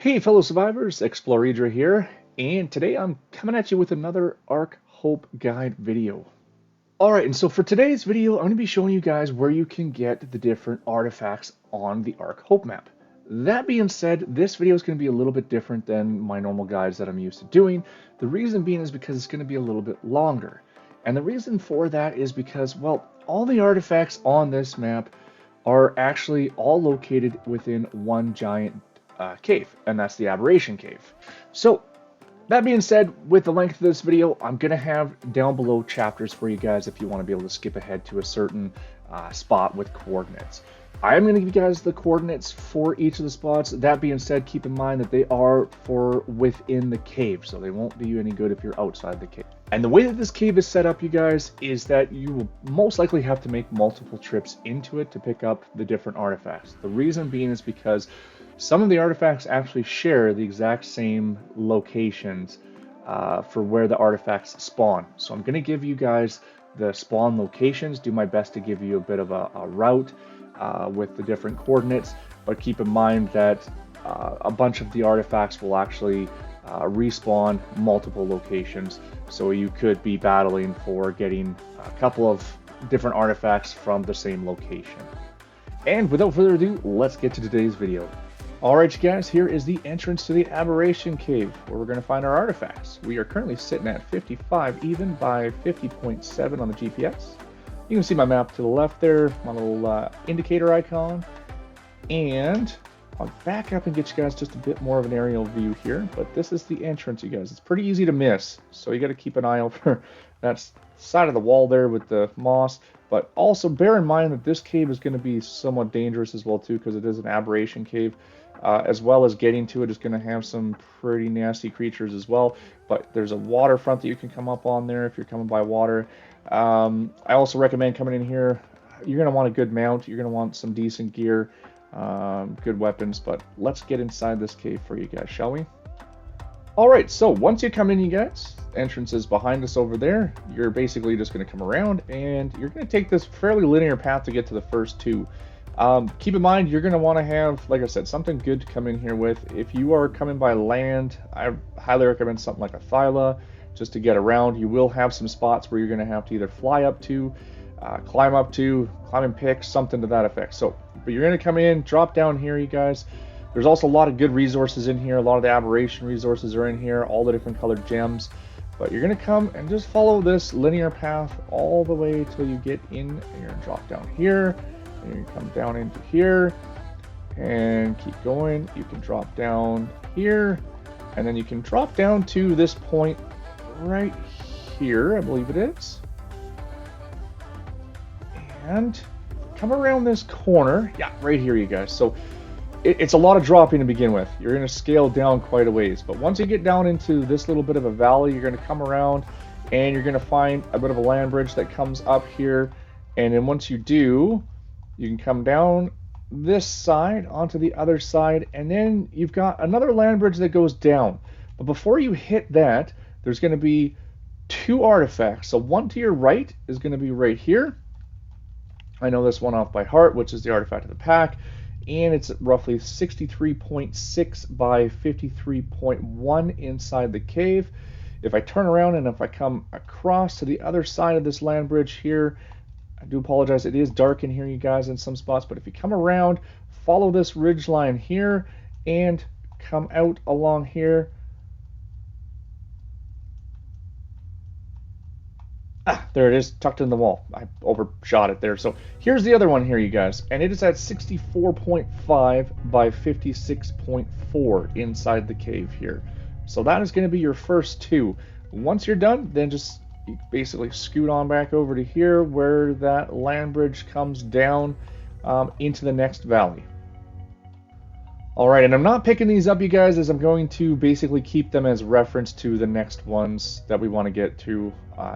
Hey fellow survivors, Exploridra here, and today I'm coming at you with another Ark Hope Guide video. Alright, and so for today's video, I'm going to be showing you guys where you can get the different artifacts on the Ark Hope map. That being said, this video is going to be a little bit different than my normal guides that I'm used to doing. The reason being is because it's going to be a little bit longer. And the reason for that is because, well, all the artifacts on this map are actually all located within one giant cave, and that's the Aberration Cave. So, that being said, with the length of this video, I'm going to have down below chapters for you guys if you want to be able to skip ahead to a certain spot with coordinates. I am going to give you guys the coordinates for each of the spots. That being said, keep in mind that they are for within the cave, so they won't do you any good if you're outside the cave. And the way that this cave is set up, you guys, is that you will most likely have to make multiple trips into it to pick up the different artifacts. The reason being is because some of the artifacts actually share the exact same locations for where the artifacts spawn. So I'm going to give you guys the spawn locations, do my best to give you a bit of a route with the different coordinates, but keep in mind that a bunch of the artifacts will actually respawn multiple locations. So you could be battling for getting a couple of different artifacts from the same location. And without further ado, let's get to today's video. Alright you guys, here is the entrance to the Aberration Cave, where we're going to find our artifacts. We are currently sitting at 55 even by 50.7 on the GPS. You can see my map to the left there, my little indicator icon. And I'll back up and get you guys just a bit more of an aerial view here, but this is the entrance, you guys. It's pretty easy to miss, so you got to keep an eye out for that side of the wall there with the moss. But also bear in mind that this cave is going to be somewhat dangerous as well too, because it is an Aberration Cave. As well as getting to it is going to have some pretty nasty creatures as well. But there's a waterfront that you can come up on there if you're coming by water. I also recommend coming in here. You're going to want a good mount. You're going to want some decent gear, good weapons. But let's get inside this cave for you guys, shall we? Alright, so once you come in, you guys, entrance is behind us over there. You're basically just going to come around and you're going to take this fairly linear path to get to the first two. Keep in mind, you're going to want to have, like I said, something good to come in here with. If you are coming by land, I highly recommend something like a Thyla just to get around. You will have some spots where you're going to have to either fly up to, climb and pick, something to that effect. So, but you're going to come in, drop down here, you guys. There's also a lot of good resources in here. A lot of the Aberration resources are in here, all the different colored gems. But you're going to come and just follow this linear path all the way till you get in. And you're going to drop down here. And you come down into here and keep going. You can drop down here and then you can drop down to this point right here, I believe it is, and come around this corner. Yeah, right here, you guys. So it's a lot of dropping to begin with. You're going to scale down quite a ways, but once you get down into this little bit of a valley, you're going to come around and you're going to find a bit of a land bridge that comes up here. And then once you do, you can come down this side onto the other side, and then you've got another land bridge that goes down. But before you hit that, there's going to be two artifacts. So one to your right is going to be right here. I know this one off by heart, which is the artifact of the pack, and it's roughly 63.6 by 53.1 inside the cave. If I turn around and if I come across to the other side of this land bridge here, I do apologize, it is dark in here, you guys, in some spots, but if you come around, follow this ridge line here and come out along here. There it is, tucked in the wall. I overshot it there. So here's the other one here, you guys, and it is at 64.5 by 56.4 inside the cave here. So that is going to be your first two. Once you're done, then just you basically scoot on back over to here where that land bridge comes down into the next valley. Alright, and I'm not picking these up, you guys, as I'm going to basically keep them as reference to the next ones that we want to get to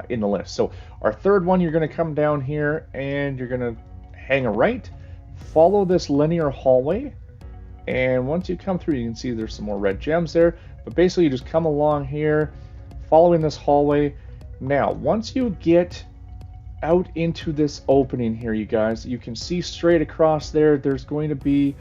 in the list. So our third one, you're going to come down here and you're going to hang a right, follow this linear hallway, and once you come through, you can see there's some more red gems there, but basically you just come along here following this hallway. Now, once you get out into this opening here, you guys, you can see straight across there, there's going to be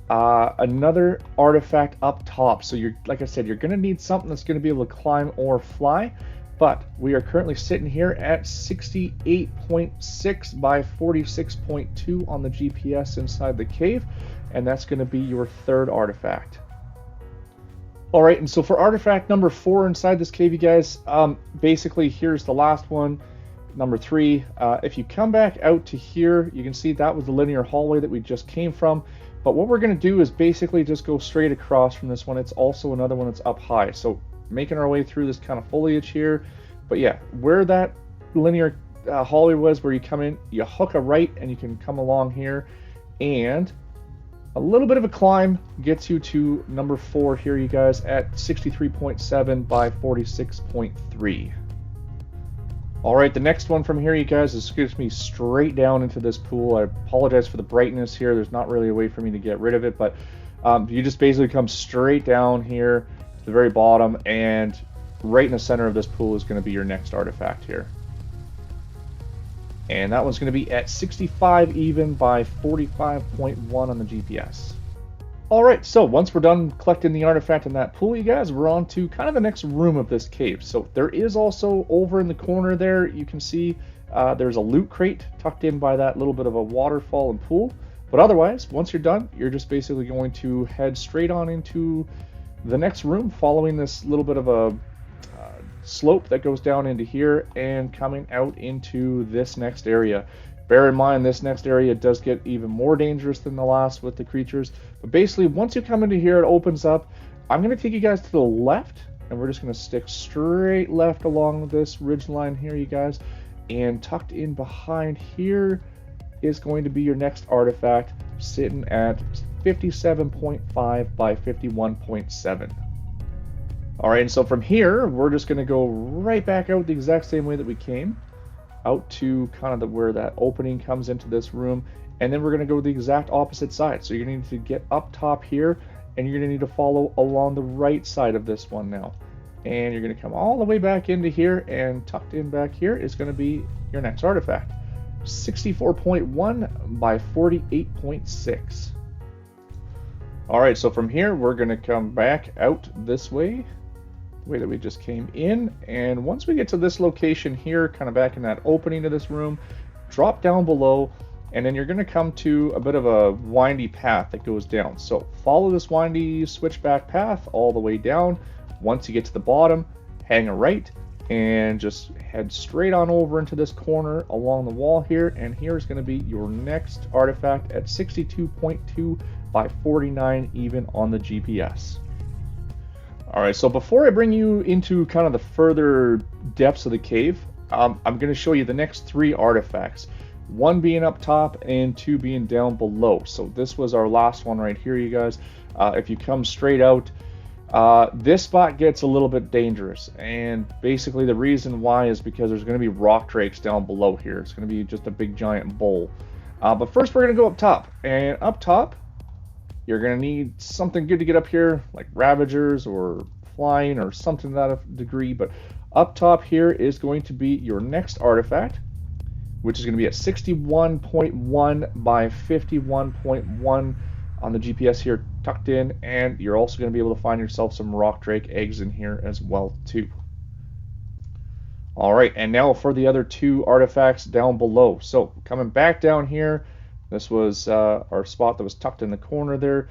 another artifact up top. So you're, like I said, you're going to need something that's going to be able to climb or fly. But we are currently sitting here at 68.6 by 46.2 on the GPS inside the cave, and that's going to be your third artifact. All right, and so for artifact number 4 inside this cave, you guys, basically here's the last one, number 3. If you come back out to here, you can see that was the linear hallway that we just came from. But what we're going to do is basically just go straight across from this one. It's also another one that's up high. So making our way through this kind of foliage here. But yeah, where that linear hallway was, where you come in, you hook a right and you can come along here. And a little bit of a climb gets you to number 4 here, you guys, at 63.7 by 46.3. All right, the next one from here, you guys, is gets me straight down into this pool. I apologize for the brightness here. There's not really a way for me to get rid of it, but you just basically come straight down here to the very bottom, and right in the center of this pool is going to be your next artifact here. And that one's going to be at 65 even by 45.1 on the GPS. Alright, so once we're done collecting the artifact in that pool, you guys, we're on to kind of the next room of this cave. So there is also over in the corner there, you can see there's a loot crate tucked in by that little bit of a waterfall and pool. But otherwise, once you're done, you're just basically going to head straight on into the next room, following this little bit of a slope that goes down into here and coming out into this next area. Bear in mind, this next area does get even more dangerous than the last with the creatures. But basically, once you come into here, it opens up. I'm going to take you guys to the left, and we're just going to stick straight left along this ridge line here, you guys. And tucked in behind here is going to be your next artifact, sitting at 57.5 by 51.7. All right, and so from here, we're just going to go right back out the exact same way that we came, out to kind of where that opening comes into this room, and then we're going to go the exact opposite side. So you're going to need to get up top here, and you're going to need to follow along the right side of this one now. And you're going to come all the way back into here, and tucked in back here is going to be your next artifact, 64.1 by 48.6. All right, so from here, we're going to come back out this way that we just came in, and once we get to this location here, kind of back in that opening to this room, drop down below, and then you're going to come to a bit of a windy path that goes down. So follow this windy switchback path all the way down. Once you get to the bottom, hang a right and just head straight on over into this corner along the wall here, and here is going to be your next artifact at 62.2 by 49 even on the GPS. Alright, so before I bring you into kind of the further depths of the cave, I'm going to show you the next 3 artifacts. 1 being up top and 2 being down below. So this was our last one right here, you guys. If you come straight out, this spot gets a little bit dangerous. And basically the reason why is because there's going to be rock drakes down below here. It's going to be just a big giant bowl. But first we're going to go up top. And up top, you're going to need something good to get up here, like Ravagers or flying or something to that degree. But up top here is going to be your next artifact, which is going to be at 61.1 by 51.1 on the GPS here, tucked in. And you're also going to be able to find yourself some rock drake eggs in here as well too. All right, and now for the other 2 artifacts down below. So coming back down here, this was our spot that was tucked in the corner there,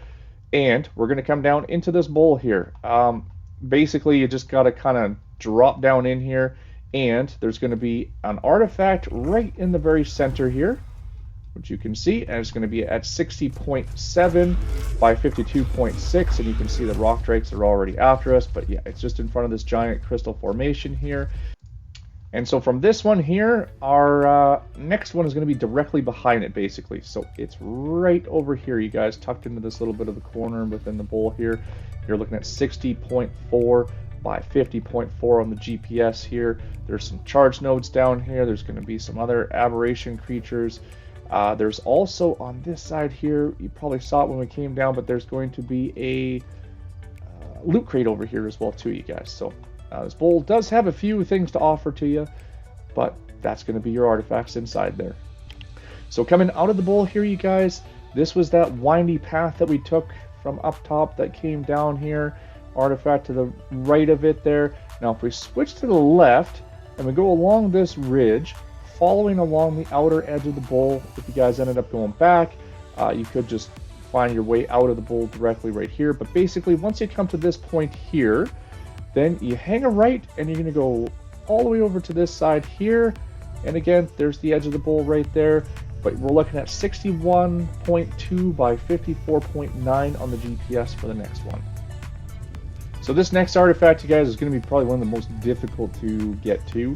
and we're going to come down into this bowl here. Basically, you just got to kind of drop down in here, and there's going to be an artifact right in the very center here, which you can see, and it's going to be at 60.7 by 52.6, and you can see the rock drakes are already after us, but yeah, it's just in front of this giant crystal formation here. And so from this one here, our next one is going to be directly behind it, basically. So it's right over here, you guys, tucked into this little bit of the corner within the bowl here. You're looking at 60.4 by 50.4 on the GPS here. There's some charge nodes down here. There's going to be some other aberration creatures. There's also on this side here, you probably saw it when we came down, but there's going to be a loot crate over here as well too, you guys. So this bowl does have a few things to offer to you, but that's going to be your artifacts inside there. So coming out of the bowl here, you guys, This was that windy path that we took from up top that came down here. Artifact to the right of it there. Now if we switch to the left and we go along this ridge, following along the outer edge of the bowl, if you guys ended up going back, you could just find your way out of the bowl directly right here. But basically, once you come to this point here, then you hang a right and you're going to go all the way over to this side here. And again, there's the edge of the bowl right there. But we're looking at 61.2 by 54.9 on the GPS for the next one. So this next artifact, you guys, is going to be probably one of the most difficult to get to.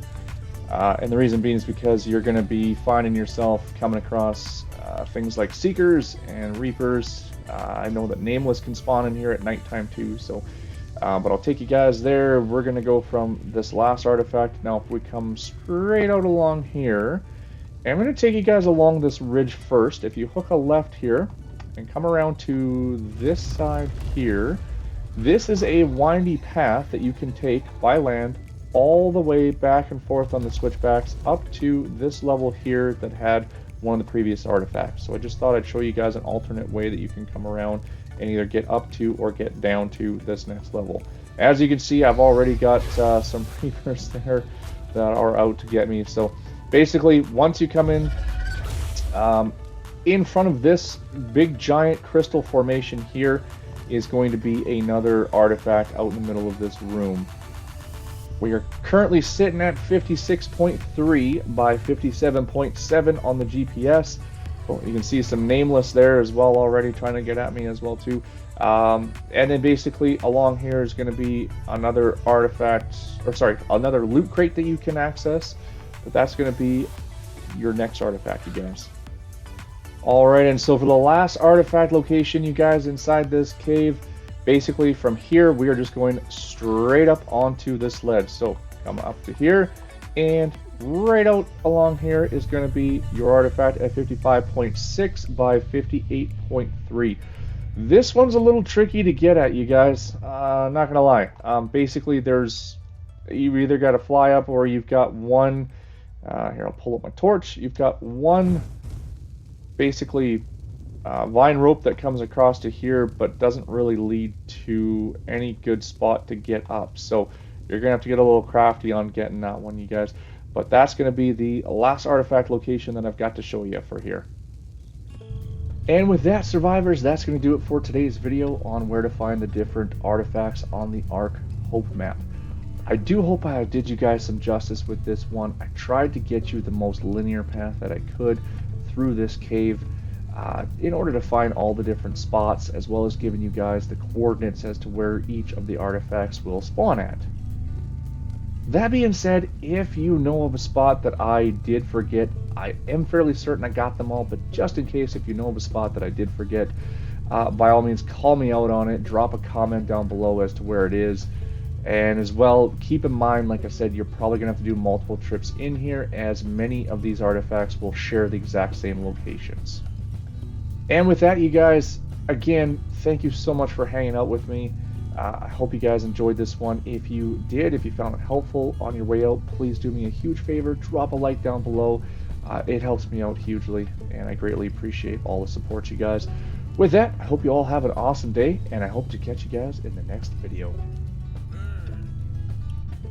And the reason being is because you're going to be finding yourself coming across things like Seekers and Reapers. I know that Nameless can spawn in here at nighttime too, so but I'll take you guys there. We're going to go from this last artifact. Now if we come straight out along here, and I'm going to take you guys along this ridge first. If you hook a left here and come around to this side here, this is a windy path that you can take by land all the way back and forth on the switchbacks up to this level here that had one of the previous artifacts. So I just thought I'd show you guys an alternate way that you can come around and either get up to or get down to this next level. As you can see, I've already got some Reapers there that are out to get me. So basically, once you come in front of this big giant crystal formation here is going to be another artifact out in the middle of this room. We are currently sitting at 56.3 by 57.7 on the GPS. Well, you can see some Nameless there as well already trying to get at me as well too. And then basically along here is going to be another artifact, or sorry, another loot crate that you can access. But that's going to be your next artifact, you guys. Alright, and so for the last artifact location, you guys, inside this cave, basically from here we are just going straight up onto this ledge. So come up to here, and right out along here is going to be your artifact at 55.6 by 58.3. This one's a little tricky to get at, you guys, not gonna lie. Basically you either got to fly up, or you've got one here, I'll pull up my torch. You've got one basically vine rope that comes across to here, but doesn't really lead to any good spot to get up. So you're gonna have to get a little crafty on getting that one, you guys. But that's gonna be the last artifact location that I've got to show you for here. And with that, survivors, that's gonna do it for today's video on where to find the different artifacts on the Ark Hope map. I do hope I did you guys some justice with this one. I tried to get you the most linear path that I could through this cave in order to find all the different spots, as well as giving you guys the coordinates as to where each of the artifacts will spawn at. That being said, if you know of a spot that I did forget, I am fairly certain I got them all, but just in case, if you know of a spot that I did forget, by all means call me out on it, drop a comment down below as to where it is. And as well, keep in mind, like I said, you're probably going to have to do multiple trips in here, as many of these artifacts will share the exact same locations. And with that, you guys, again, thank you so much for hanging out with me. I hope you guys enjoyed this one. If you did, if you found it helpful on your way out, please do me a huge favor, drop a like down below. It helps me out hugely, and I greatly appreciate all the support, you guys. With that, I hope you all have an awesome day, and I hope to catch you guys in the next video.